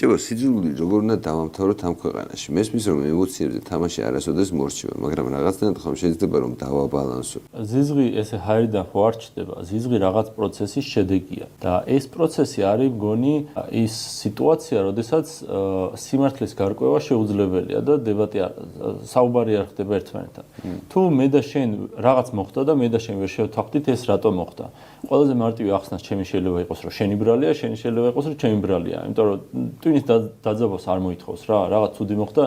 ბიჭებო, სიძულვილი როგორ უნდა დავამთავროთ ამ ქვეყანაში? მესმის რომ ემოციებზე თამაში არასოდეს მორჩება, მაგრამ რაღაცნაირად ხომ შეიძლება რომ დავაბალანსო. ზიზღი ესე ჰაერიდან ხო არ ჩდება, ზიზღი რაღაც პროცესის შედეგია და ეს პროცესი არის მგონი ის სიტუაცია, როდესაც სიმართლის გარკვევა შეუძლებელია და დებატი საუბარი არ ხდება ერთმანეთთან. თუ მე და შენ რაღაც მოხდა და მე და შენ ვერ შევთანხმდით ეს რატომ მოხდა? ყველაზე მარტივი ახსნას ჩემი შეიძლება იყოს რომ შენი ბრალია, შენი შეიძლება იყოს რომ ჩემი ბრალია, იმიტომ რომ ტვინის დაძაბოს არ მოითხოვს რა, რაღაც ცუდი მოხდა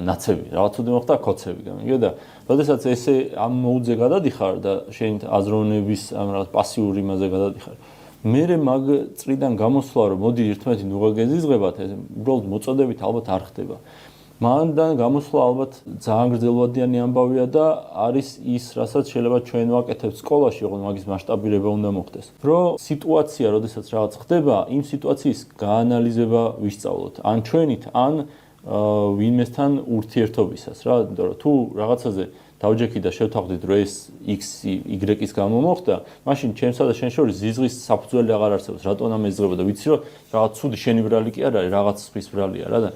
ნაცები, რაღაც ცუდი მოხდა ქოცები, გამიგე და როდესაც ესე ამ მოუძე გადადიხარ და შენ აზროვნების ამ რაღაც პასიური მასზე გადადიხარ. მე მაგ წრიდან გამოსვლა რომ მოდი ერთმანეთი ნუღაგეზიზღებათ, ეს უბრალოდ მოწოდებით ალბათ არ ხდება. მანდან გამოსვლა ალბათ ძალიან გრძელვადიანი ამბავია და არის ის, რასაც შეიძლება ჩვენ ვაკეთებთ სკოლაში, ოღონდ მაგის მასშტაბირება უნდა მოხდეს. რომ სიტუაცია, როდესაც რაღაც ხდება, იმ სიტუაციის გაანალიზება ვისწავლოთ. ან ჩვენით, ან ვინმესთან ურთიერთობისას, რა, იმიტომ რომ თუ რაღაცაზე დავჯექი და შევთანხმდით, რომ ეს X, Y-ის გამო მოხდა, მაშინ ჩემსა და შენ შორის ზიზღის საფუძველი აღარ არსებობს. რატომ ამ ეზღება და ვიცი რომ რაღაც ცუდი შენი ბრალი კი არ არის, რაღაც სხვის ბრალია რა და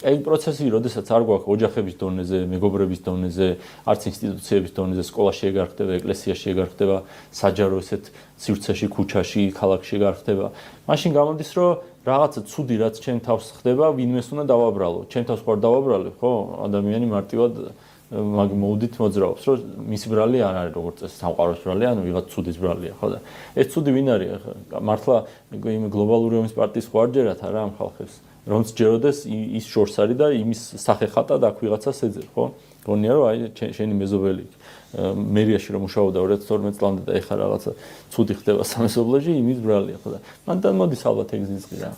ეს პროცესი, როდესაც არ გვაქვს ოჯახების დონეზე, მეგობრების დონეზე, არც ინსტიტუციების დონეზე, სკოლაში ეგარ ხდება, ეკლესიაში ეგარ ხდება, საჯარო ესეთ სივრცეში, ქუჩაში, ქალაქში ეგარ ხდება. მაშინ გამოდის, რომ რაღაცა ცუდი რაც ჩემ თავს ხდება, ვინმეს უნდა დავაბრალო. ჩემ თავს ხარ დავაბრალე, ხო? ადამიანი მარტივად მაგ მოუდით მოძრაობს, რომ მისი ბრალი არ არის როგორც წესი სამყაროს ბრალი, ანუ ვიღაც ცუდის ბრალია, ხო და ეს ცუდი ვინ არის ახლა? მართლა იმ გლობალური ომის პარტიის ხო არ ჯერათ არა ამ ხალხებს? რომც ჯეროდეს ის შორს არის და იმის სახე ხატა და აქ ვიღაცას ეძեր, ხო? გონია რომ აი შენი მეზობელი მერიაში რომ მუშაობდა 2012 წლამდე და ეხლა რაღაცა ცუდი ხდება სამეზობლოში, იმის ბრალია, ხო და მანდან მოდის ალბათ ეგ ზიზღი რა.